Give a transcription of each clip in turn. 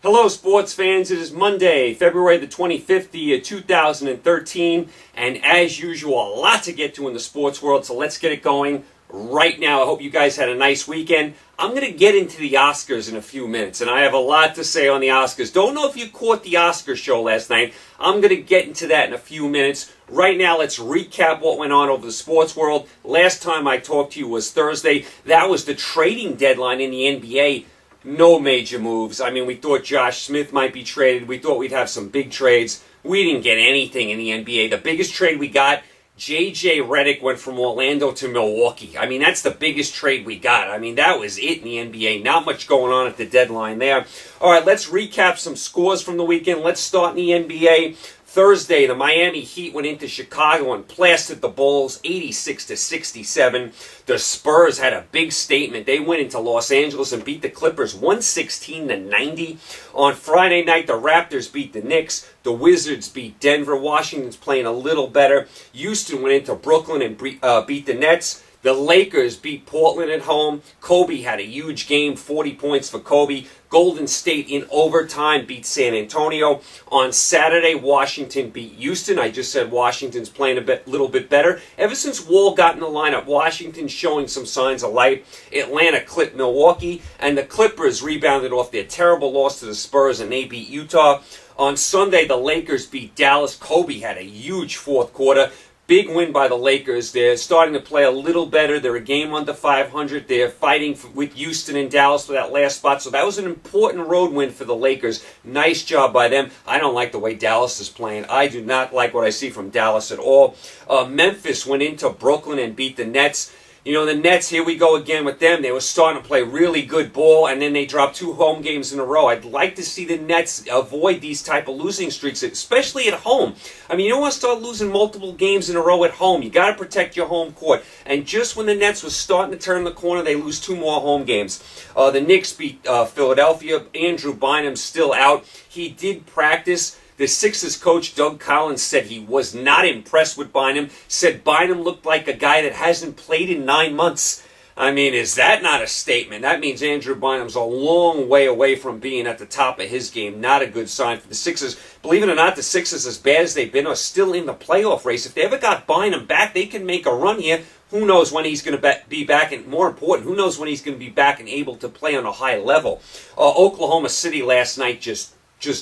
Hello, sports fans. It is Monday, February the 25th, the year 2013, and as usual, a lot to get to in the sports world, so let's get it going right now. I hope you guys had a nice weekend. I'm going to get into the Oscars in a few minutes, and I have a lot to say on the Oscars. Don't know if you caught the Oscar show last night. I'm going to get into that in a few minutes. Right now, let's recap what went on over the sports world. Last time I talked to you was Thursday. That was the trading deadline in the NBA. No major moves. I mean, we thought Josh Smith might be traded. We thought we'd have some big trades. We didn't get anything in the NBA. The biggest trade we got, J.J. Redick went from Orlando to Milwaukee. I mean, that's the biggest trade we got. I mean, that was it in the NBA. Not much going on at the deadline there. All right, let's recap some scores from the weekend. Let's start in the NBA. Thursday, the Miami Heat went into Chicago and plastered the Bulls 86-67. The Spurs had a big statement. They went into Los Angeles and beat the Clippers 116-90. On Friday night, the Raptors beat the Knicks. The Wizards beat Denver. Washington's playing a little better. Houston went into Brooklyn and beat the Nets. The Lakers beat Portland at home. Kobe had a huge game, 40 points for Kobe. Golden State in overtime beat San Antonio. On Saturday, Washington beat Houston. I just said Washington's playing a little bit better. Ever since Wall got in the lineup, Washington's showing some signs of life. Atlanta clipped Milwaukee, and the Clippers rebounded off their terrible loss to the Spurs, and they beat Utah. On Sunday, the Lakers beat Dallas. Kobe had a huge fourth quarter. Big win by the Lakers. They're starting to play a little better. They're a game under 500. They're fighting with Houston and Dallas for that last spot. So that was an important road win for the Lakers. Nice job by them. I don't like the way Dallas is playing. I do not like what I see from Dallas at all. Memphis went into Brooklyn and beat the Nets. You know, the Nets, here we go again with them. They were starting to play really good ball, and then they dropped 2 home games in a row. I'd like to see the Nets avoid these type of losing streaks, especially at home. I mean, you don't want to start losing multiple games in a row at home. You got to protect your home court. And just when the Nets was starting to turn the corner, they lose 2 more home games. The Knicks beat Philadelphia. Andrew Bynum's still out. He did practice. The Sixers coach, Doug Collins, said he was not impressed with Bynum, said Bynum looked like a guy that hasn't played in 9 months. I mean, is that not a statement? That means Andrew Bynum's a long way away from being at the top of his game. Not a good sign for the Sixers. Believe it or not, the Sixers, as bad as they've been, are still in the playoff race. If they ever got Bynum back, they can make a run here. Who knows when he's going to be back, and more important, who knows when he's going to be back and able to play on a high level. Oklahoma City last night just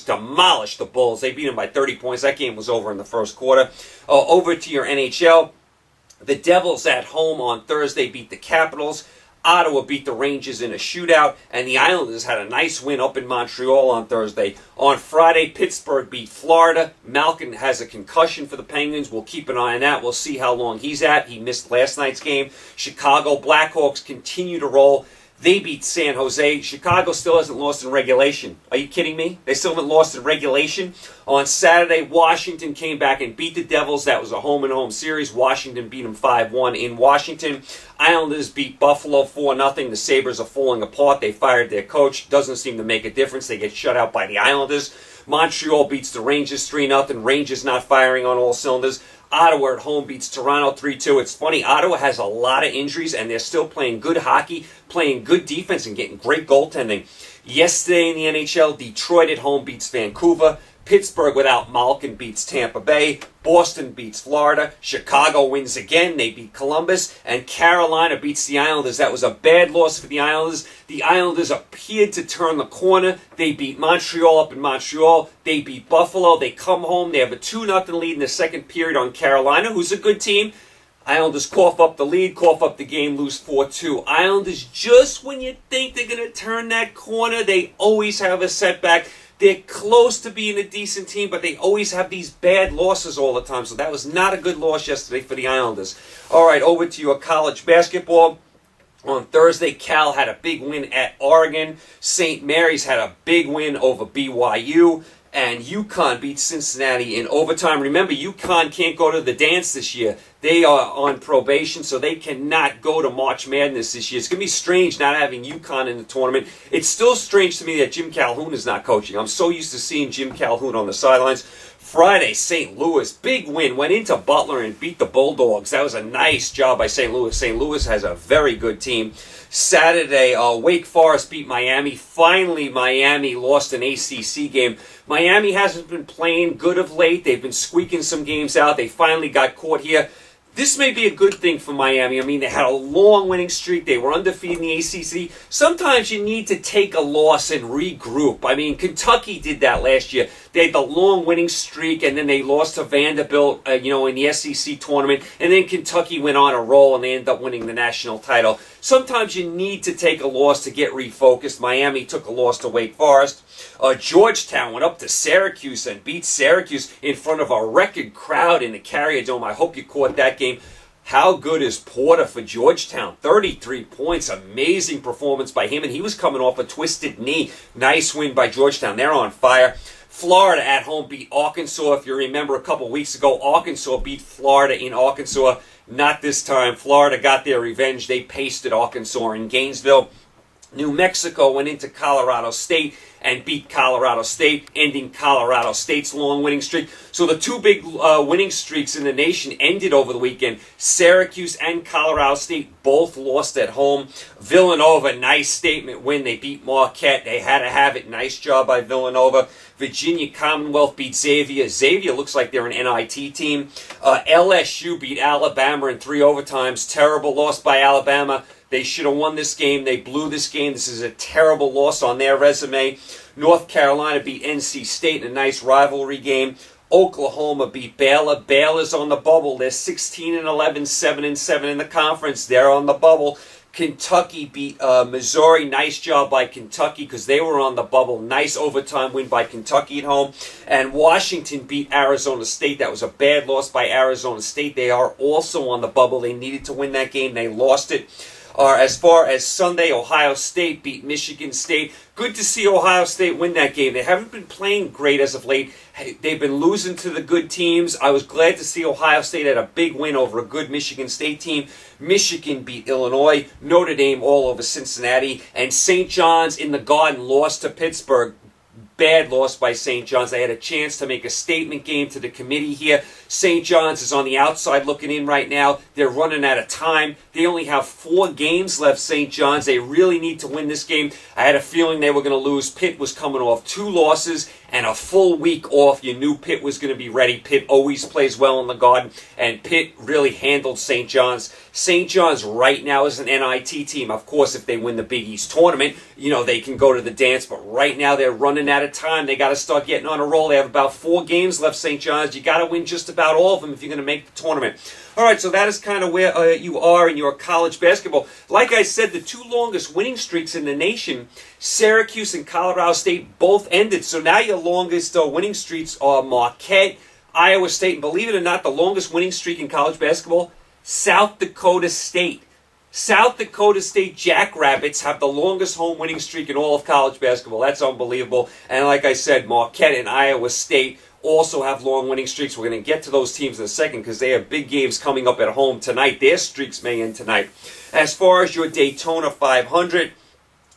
demolished the Bulls. They beat them by 30 points. That game was over in the first quarter. Over to your NHL. The Devils at home on Thursday beat the Capitals. Ottawa beat the Rangers in a shootout. And the Islanders had a nice win up in Montreal on Thursday. On Friday, Pittsburgh beat Florida. Malkin has a concussion for the Penguins. We'll keep an eye on that. We'll see how long he's at. He missed last night's game. Chicago Blackhawks continue to roll. They beat San Jose. Chicago still hasn't lost in regulation. Are you kidding me? They still haven't lost in regulation. On Saturday, Washington came back and beat the Devils. That was a home-and-home series. Washington beat them 5-1 in Washington. Islanders beat Buffalo 4-0. The Sabres are falling apart. They fired their coach. Doesn't seem to make a difference. They get shut out by the Islanders. Montreal beats the Rangers 3-0. Rangers not firing on all cylinders. Ottawa at home beats Toronto 3-2. It's funny, Ottawa has a lot of injuries, and they're still playing good hockey, playing good defense, and getting great goaltending. Yesterday in the NHL, Detroit at home beats Vancouver. Pittsburgh without Malkin beats Tampa Bay. Boston beats Florida. Chicago wins again. They beat Columbus. And Carolina beats the Islanders. That was a bad loss for the Islanders. The Islanders appeared to turn the corner. They beat Montreal up in Montreal. They beat Buffalo. They come home. They have a 2-0 lead in the second period on Carolina, who's a good team. Islanders cough up the lead, cough up the game, lose 4-2. Islanders, just when you think they're going to turn that corner, they always have a setback. They're close to being a decent team, but they always have these bad losses all the time. So that was not a good loss yesterday for the Islanders. All right, over to your college basketball. On Thursday, Cal had a big win at Oregon. St. Mary's had a big win over BYU. And UConn beat Cincinnati in overtime. Remember, UConn can't go to the dance this year. They are on probation, so they cannot go to March Madness this year. It's going to be strange not having UConn in the tournament. It's still strange to me that Jim Calhoun is not coaching. I'm so used to seeing Jim Calhoun on the sidelines. Friday, St. Louis, big win, went into Butler and beat the Bulldogs. That was a nice job by St. Louis. St. Louis has a very good team. Saturday, Wake Forest beat Miami. Finally, Miami lost an ACC game. Miami hasn't been playing good of late. They've been squeaking some games out. They finally got caught here. This may be a good thing for Miami. I mean, they had a long winning streak. They were undefeated in the ACC. Sometimes you need to take a loss and regroup. I mean, Kentucky did that last year. They had the long winning streak, and then they lost to Vanderbilt, in the SEC tournament. And then Kentucky went on a roll, and they ended up winning the national title. Sometimes you need to take a loss to get refocused. Miami took a loss to Wake Forest. Georgetown went up to Syracuse and beat Syracuse in front of a record crowd in the Carrier Dome. I hope you caught that game. How good is Porter for Georgetown? 33 points. Amazing performance by him, and he was coming off a twisted knee. Nice win by Georgetown. They're on fire. Florida at home beat Arkansas. If you remember a couple weeks ago, Arkansas beat Florida in Arkansas. Not this time. Florida got their revenge. They pasted Arkansas in Gainesville. New Mexico went into Colorado State and beat Colorado State, ending Colorado State's long winning streak. So the two big winning streaks in the nation ended over the weekend. Syracuse and Colorado State both lost at home. Villanova, nice statement win. They beat Marquette. They had to have it. Nice job by Villanova. Virginia Commonwealth beat Xavier. Xavier looks like they're an NIT team. LSU beat Alabama in 3 overtimes. Terrible loss by Alabama. They should have won this game. They blew this game. This is a terrible loss on their resume. North Carolina beat NC State in a nice rivalry game. Oklahoma beat Baylor. Baylor's on the bubble. They're 16-11, 7-7 in the conference. They're on the bubble. Kentucky beat Missouri. Nice job by Kentucky because they were on the bubble. Nice overtime win by Kentucky at home. And Washington beat Arizona State. That was a bad loss by Arizona State. They are also on the bubble. They needed to win that game. They lost it. As far as Sunday, Ohio State beat Michigan State. Good to see Ohio State win that game. They haven't been playing great as of late. They've been losing to the good teams. I was glad to see Ohio State had a big win over a good Michigan State team. Michigan beat Illinois. Notre Dame all over Cincinnati. And St. John's in the Garden lost to Pittsburgh. Bad loss by St. John's. They had a chance to make a statement game to the committee here. St. John's is on the outside looking in right now. They're running out of time. They only have 4 games left, St. John's. They really need to win this game. I had a feeling they were going to lose. Pitt was coming off 2 losses and a full week off. You knew Pitt was going to be ready. Pitt always plays well in the Garden, and Pitt really handled St. John's. St. John's right now is an NIT team. Of course, if they win the Big East tournament, they can go to the dance, but right now they're running out of time. They got to start getting on a roll. They have about 4 games left, St. John's. You got to win just about all of them if you're going to make the tournament. All right, so that is kind of where you are in your college basketball. Like I said, the 2 longest winning streaks in the nation, Syracuse and Colorado State, both ended. So now your longest winning streaks are Marquette, Iowa State, and believe it or not, the longest winning streak in college basketball, South Dakota State. South Dakota State Jackrabbits have the longest home winning streak in all of college basketball. That's unbelievable. And like I said, Marquette and Iowa State also have long winning streaks. We're going to get to those teams in a second because they have big games coming up at home tonight. Their streaks may end tonight. As far as your Daytona 500,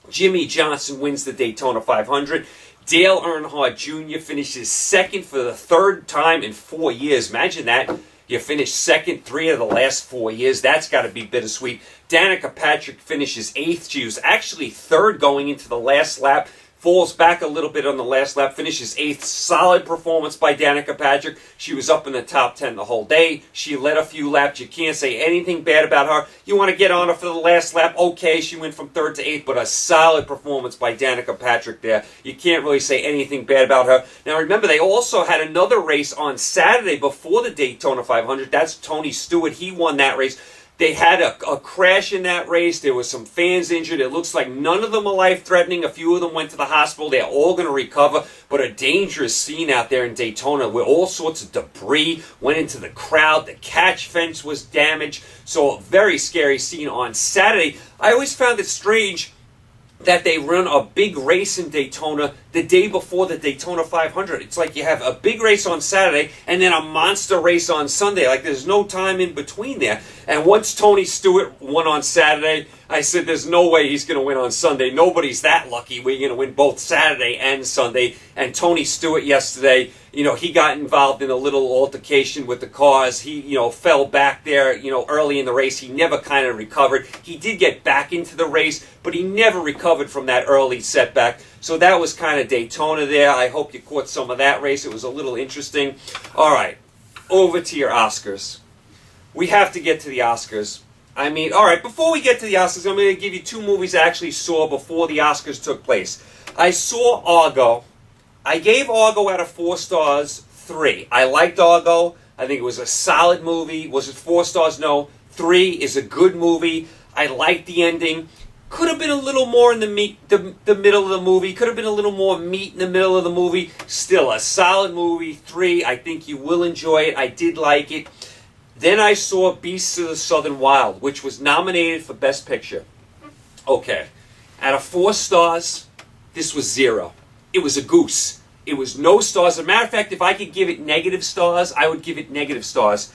Jimmy Johnson wins the Daytona 500. Dale Earnhardt Jr. finishes second for the 3rd time in 4 years. Imagine that. You finished second 3 of the last 4 years. That's got to be bittersweet. Danica Patrick finishes 8th. She was actually 3rd going into the last lap. Falls back a little bit on the last lap, finishes 8th. Solid performance by Danica Patrick. She was up in the top 10 the whole day. She led a few laps. You can't say anything bad about her. You want to get on her for the last lap? Okay, she went from 3rd to 8th, but a solid performance by Danica Patrick there. You can't really say anything bad about her. Now remember, they also had another race on Saturday before the Daytona 500. That's Tony Stewart. He won that race. They had a crash in that race. There were some fans injured. It looks like none of them are life-threatening. A few of them went to the hospital. They're all going to recover. But a dangerous scene out there in Daytona where all sorts of debris went into the crowd. The catch fence was damaged. So a very scary scene on Saturday. I always found it strange. that they run a big race in Daytona the day before the Daytona 500. It's like you have a big race on Saturday and then a monster race on Sunday. Like there's no time in between there. And once Tony Stewart won on Saturday, I said there's no way he's going to win on Sunday. Nobody's that lucky. We're going to win both Saturday and Sunday. And Tony Stewart yesterday, he got involved in a little altercation with the cars. He, fell back there, early in the race. He never kind of recovered. He did get back into the race, but he never recovered from that early setback. So that was kind of Daytona there. I hope you caught some of that race. It was a little interesting. All right, over to your Oscars. We have to get to the Oscars. All right, before we get to the Oscars, I'm going to give you two movies I actually saw before the Oscars took place. I saw Argo. I gave Argo out of 4 stars, 3. I liked Argo. I think it was a solid movie. Was it 4 stars? No. 3 is a good movie. I liked the ending. Could have been a little more in the middle of the movie. Could have been a little more meat in the middle of the movie. Still a solid movie. 3. I think you will enjoy it. I did like it. Then I saw Beasts of the Southern Wild, which was nominated for Best Picture. Okay. Out of 4 stars, this was 0. It was a goose. It was no stars. As a matter of fact, if I could give it negative stars, I would give it negative stars.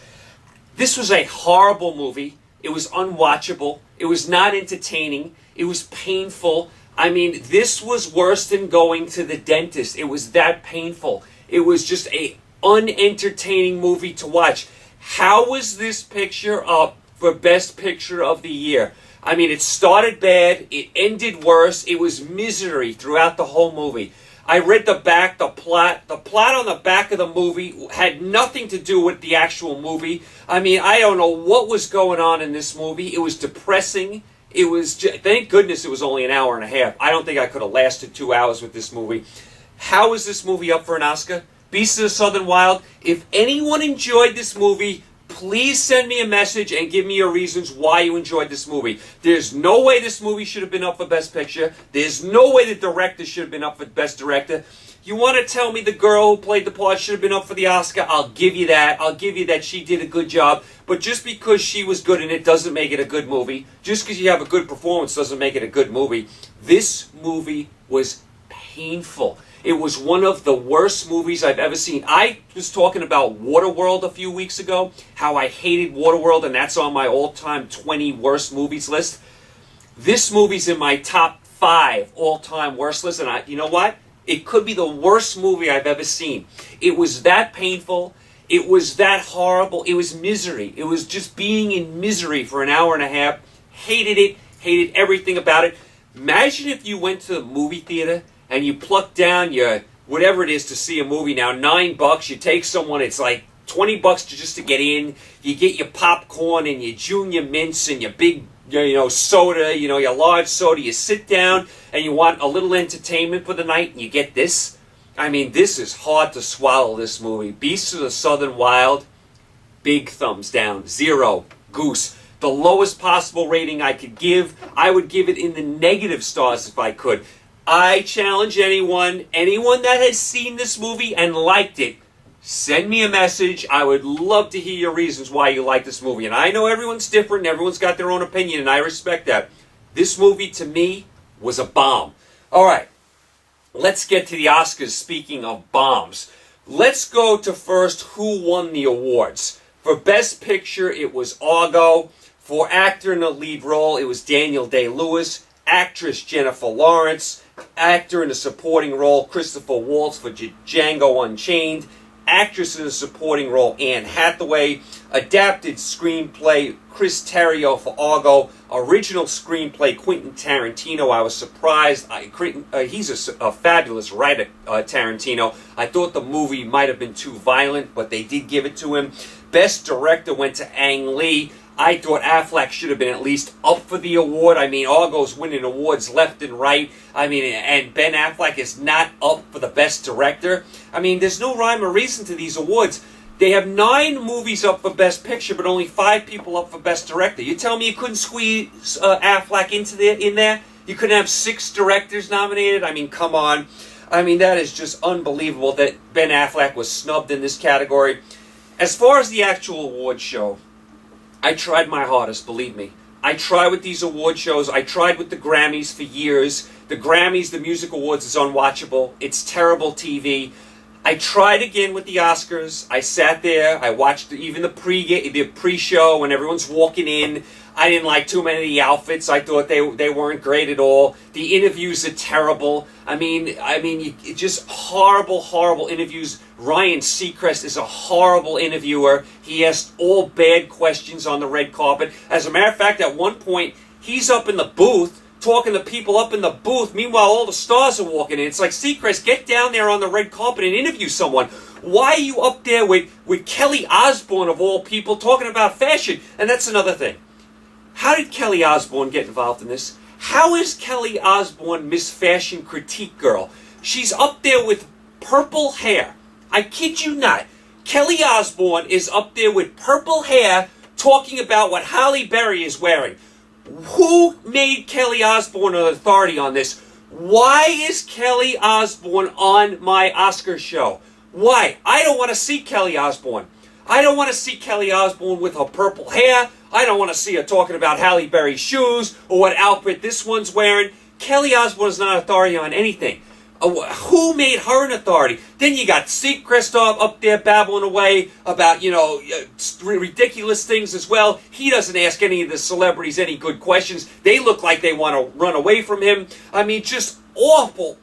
This was a horrible movie. It was unwatchable. It was not entertaining. It was painful. This was worse than going to the dentist. It was that painful. It was just a unentertaining movie to watch. How was this picture up for Best Picture of the Year? It started bad. It ended worse. It was misery throughout the whole movie. I read the plot. The plot on the back of the movie had nothing to do with the actual movie. I don't know what was going on in this movie. It was depressing. It was thank goodness it was only an hour and a half. I don't think I could have lasted 2 hours with this movie. How is this movie up for an Oscar? Beasts of the Southern Wild. If anyone enjoyed this movie, please send me a message and give me your reasons why you enjoyed this movie. There's no way this movie should have been up for Best Picture. There's no way the director should have been up for Best Director. You want to tell me the girl who played the part should have been up for the Oscar? I'll give you that. I'll give you that she did a good job. But just because she was good in it doesn't make it a good movie. Just because you have a good performance doesn't make it a good movie. This movie was painful. It was one of the worst movies I've ever seen. I was talking about Waterworld a few weeks ago, how I hated Waterworld, and that's on my all-time 20 worst movies list. This movie's in my top 5 all-time worst list, and you know what? It could be the worst movie I've ever seen. It was that painful. It was that horrible. It was misery. It was just being in misery for an hour and a half. Hated it. Hated everything about it. Imagine if you went to the movie theater and you pluck down your, whatever it is to see a movie now, $9, you take someone, it's like $20 just to get in, you get your popcorn and your junior mints and your big, soda, your large soda, you sit down and you want a little entertainment for the night and you get this. This is hard to swallow, this movie. Beasts of the Southern Wild, big thumbs down, 0, goose. The lowest possible rating I could give, I would give it in the negative stars if I could. I challenge anyone that has seen this movie and liked it, send me a message. I would love to hear your reasons why you like this movie. And I know everyone's different and everyone's got their own opinion, and I respect that. This movie, to me, was a bomb. All right, let's get to the Oscars, speaking of bombs. Let's go to first who won the awards. For Best Picture, it was Argo. For actor in the lead role, it was Daniel Day-Lewis. Actress, Jennifer Lawrence. Actor in a supporting role, Christopher Waltz for Django Unchained. Actress in a supporting role, Anne Hathaway. Adapted screenplay, Chris Terrio for Argo. Original screenplay, Quentin Tarantino. I was surprised. He's a fabulous writer, Tarantino. I thought the movie might have been too violent, but they did give it to him. Best Director went to Ang Lee. I thought Affleck should have been at least up for the award. Argo's winning awards left and right. And Ben Affleck is not up for the Best Director. There's no rhyme or reason to these awards. They have 9 movies up for Best Picture, but only 5 people up for Best Director. You tell me you couldn't squeeze Affleck in there? You couldn't have 6 directors nominated? Come on. That is just unbelievable that Ben Affleck was snubbed in this category. As far as the actual award show, I tried my hardest, believe me. I try with these award shows. I tried with the Grammys for years The Grammys, the Music Awards is unwatchable. It's terrible TV. I tried again with the Oscars. I sat there. I watched even the pre-show when everyone's walking in. I didn't like too many of the outfits. I thought they weren't great at all. The interviews are terrible. I mean, just horrible interviews. Ryan Seacrest is a horrible interviewer. He asked all bad questions on the red carpet. As a matter of fact, at one point, he's up in the booth talking to people up in the booth. Meanwhile, all the stars are walking in. It's like, Seacrest, get down there on the red carpet and interview someone. Why are you up there with Kelly Osbourne, of all people, talking about fashion? And that's another thing. How did Kelly Osbourne get involved in this? How is Kelly Osbourne Miss Fashion Critique Girl? She's up there with purple hair. I kid you not. Kelly Osbourne is up there with purple hair talking about what Halle Berry is wearing. Who made Kelly Osbourne an authority on this? Why is Kelly Osbourne on my Oscar show? Why? I don't want to see Kelly Osbourne. I don't want to see Kelly Osbourne with her purple hair. I don't want to see her talking about Halle Berry's shoes or what outfit this one's wearing. Kelly Osbourne is not an authority on anything. Who made her an authority? Then you got Seacrest up there babbling away about, ridiculous things as well. He doesn't ask any of the celebrities any good questions. They look like they want to run away from him. I mean, just awful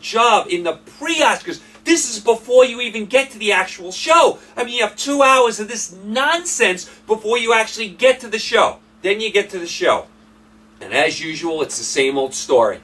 job in the pre-Oscars. This is before you even get to the actual show. I mean, you have 2 hours of this nonsense before you actually get to the show. Then you get to the show. And as usual, it's the same old story.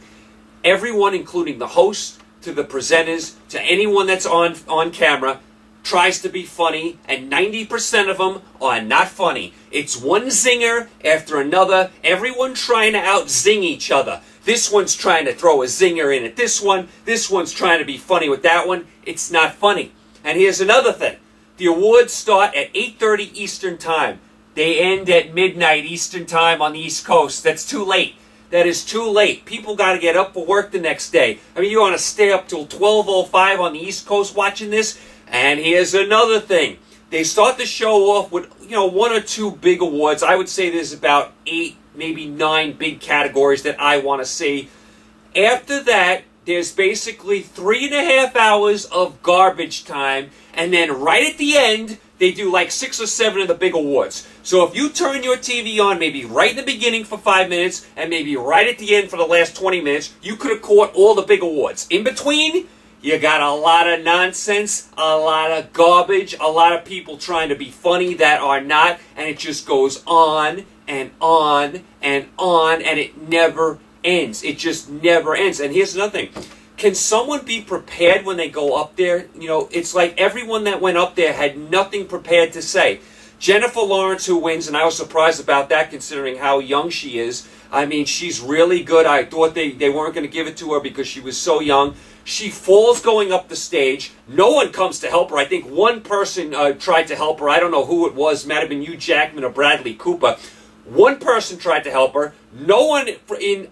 Everyone, including the host, to the presenters, to anyone that's on camera, tries to be funny, and 90% of them are not funny. It's one zinger after another, everyone trying to out-zing each other. This one's trying to throw a zinger in at this one's trying to be funny with that one. It's not funny. And here's another thing. The awards start at 8:30 Eastern Time. They end at midnight Eastern Time on the East Coast. That's too late. That is too late. People got to get up for work the next day. I mean, you want to stay up till 12:05 on the East Coast watching this? And here's another thing. They start the show off with, 1 or 2 big awards. I would say there's about 8, maybe 9 big categories that I want to see. After that, there's basically 3.5 hours of garbage time. And then right at the end, they do like 6 or 7 of the big awards. So if you turn your TV on maybe right in the beginning for 5 minutes and maybe right at the end for the last 20 minutes, you could have caught all the big awards. In between, you got a lot of nonsense, a lot of garbage, a lot of people trying to be funny that are not, and it just goes on and on and on, and it never ends. It just never ends. And here's another thing. Can someone be prepared when they go up there? It's like everyone that went up there had nothing prepared to say. Jennifer Lawrence, who wins, and I was surprised about that considering how young she is. I mean, she's really good. I thought they weren't going to give it to her because she was so young. She falls going up the stage. No one comes to help her. I think one person tried to help her. I don't know who it was. It might have been Hugh Jackman or Bradley Cooper. One person tried to help her. No one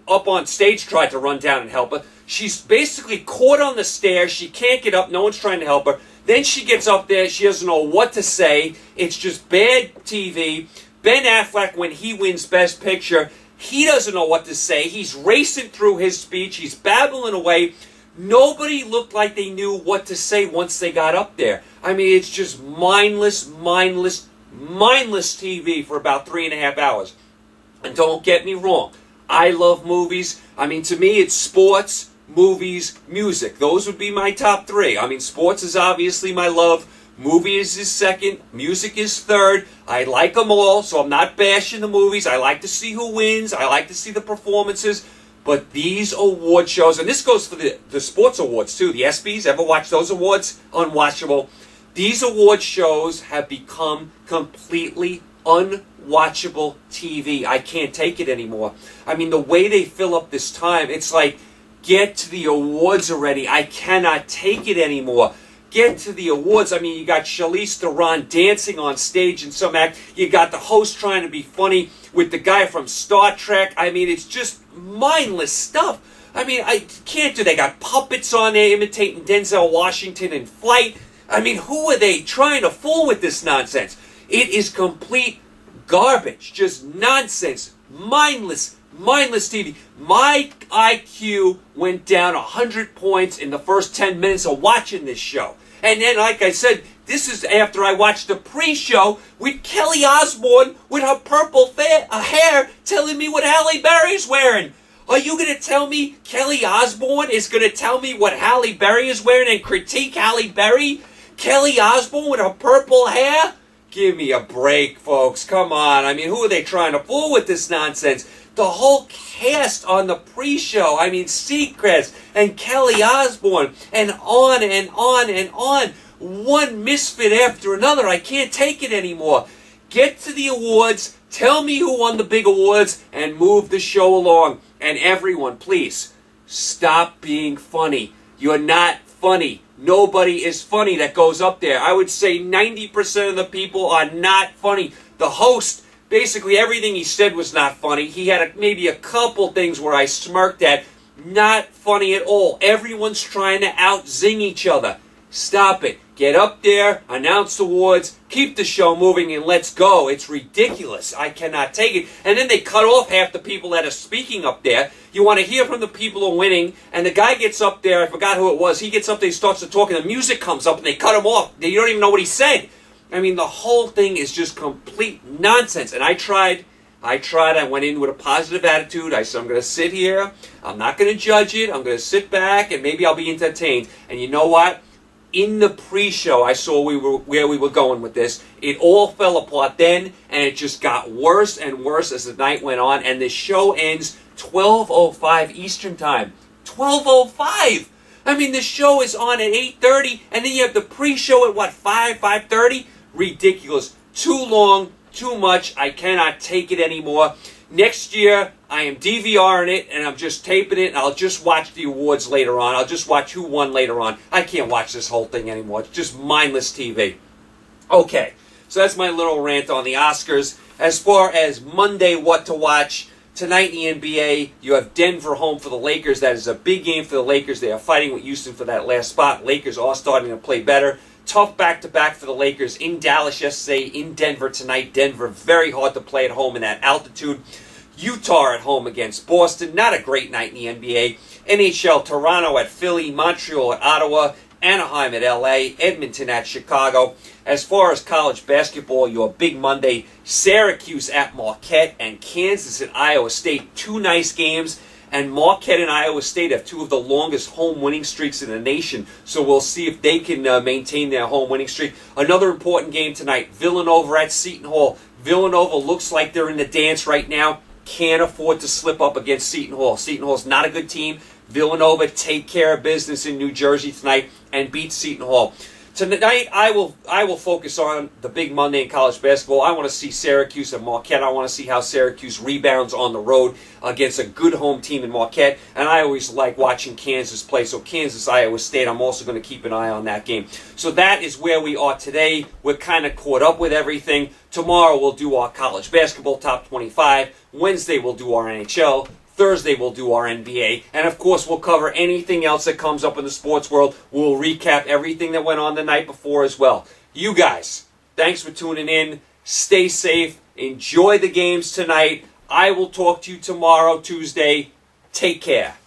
up on stage tried to run down and help her. She's basically caught on the stairs. She can't get up. No one's trying to help her. Then she gets up there. She doesn't know what to say. It's just bad TV. Ben Affleck, when he wins Best Picture, he doesn't know what to say. He's racing through his speech. He's babbling away. Nobody looked like they knew what to say once they got up there. I mean, it's just mindless TV for about 3.5 hours. And don't get me wrong. I love movies. I mean, to me, it's sports, movies, music. Those would be my top 3. I mean, sports is obviously my love. Movies is second. Music is third. I like them all, so I'm not bashing the movies. I like to see who wins. I like to see the performances. But these award shows, and this goes for the sports awards too, the ESPYs, ever watch those awards? Unwatchable. These award shows have become completely unwatchable TV. I can't take it anymore. I mean, the way they fill up this time, it's like, get to the awards already. I cannot take it anymore. Get to the awards. I mean, you got Charlize Theron dancing on stage in some act. You got the host trying to be funny with the guy from Star Trek. I mean, it's just mindless stuff. I mean, I can't do. They got puppets on there imitating Denzel Washington in Flight. I mean, who are they trying to fool with this nonsense? It is complete garbage. Just nonsense. Mindless Mindless TV. My IQ went down 100 points in the first 10 minutes of watching this show. And then, like I said, this is after I watched the pre-show with Kelly Osbourne with her purple hair telling me what Halle Berry's wearing. Are you going to tell me Kelly Osbourne is going to tell me what Halle Berry is wearing and critique Halle Berry? Kelly Osbourne with her purple hair? Give me a break, folks. Come on. I mean, who are they trying to fool with this nonsense? The whole cast on the pre-show. I mean, Seacrest and Kelly Osbourne and on and on and on. One misfit after another. I can't take it anymore. Get to the awards. Tell me who won the big awards and move the show along. And everyone, please, stop being funny. You're not funny. Nobody is funny that goes up there. I would say 90% of the people are not funny. The host, basically everything he said was not funny. He had maybe a couple things where I smirked at. Not funny at all. Everyone's trying to out-zing each other. Stop it. Get up there, announce awards, keep the show moving, and let's go. It's ridiculous. I cannot take it. And then they cut off half the people that are speaking up there. You want to hear from the people who are winning, and the guy gets up there, I forgot who it was, he gets up there, he starts to talk, and the music comes up, and they cut him off. You don't even know what he said. I mean, the whole thing is just complete nonsense. And I tried, I went in with a positive attitude. I said, I'm going to sit here, I'm not going to judge it, I'm going to sit back, and maybe I'll be entertained. And you know what? In the pre-show, I saw where we were going with this. It all fell apart then, and it just got worse and worse as the night went on. And the show ends 12:05 Eastern Time. 12:05! I mean, the show is on at 8:30, and then you have the pre-show at, what, 5:30? Ridiculous. Too long, too much. I cannot take it anymore. Next year, I am DVRing it, and I'm just taping it, and I'll just watch the awards later on. I'll just watch who won later on. I can't watch this whole thing anymore. It's just mindless TV. Okay, so that's my little rant on the Oscars. As far as Monday, what to watch, tonight in the NBA, you have Denver home for the Lakers. That is a big game for the Lakers. They are fighting with Houston for that last spot. Lakers are starting to play better. Tough back-to-back for the Lakers in Dallas yesterday, in Denver tonight. Denver, very hard to play at home in that altitude. Utah at home against Boston. Not a great night in the NBA. NHL, Toronto at Philly. Montreal at Ottawa. Anaheim at LA. Edmonton at Chicago. As far as college basketball, your big Monday, Syracuse at Marquette and Kansas at Iowa State. Two nice games. And Marquette and Iowa State have two of the longest home winning streaks in the nation. So we'll see if they can maintain their home winning streak. Another important game tonight, Villanova at Seton Hall. Villanova looks like they're in the dance right now. Can't afford to slip up against Seton Hall. Seton Hall's not a good team. Villanova take care of business in New Jersey tonight and beat Seton Hall. Tonight, I will focus on the big Monday in college basketball. I want to see Syracuse and Marquette. I want to see how Syracuse rebounds on the road against a good home team in Marquette. And I always like watching Kansas play. So Kansas, Iowa State, I'm also going to keep an eye on that game. So that is where we are today. We're kind of caught up with everything. Tomorrow we'll do our college basketball top 25. Wednesday we'll do our NHL. Thursday we'll do our NBA, and of course we'll cover anything else that comes up in the sports world. We'll recap everything that went on the night before as well. You guys, thanks for tuning in. Stay safe. Enjoy the games tonight. I will talk to you tomorrow, Tuesday. Take care.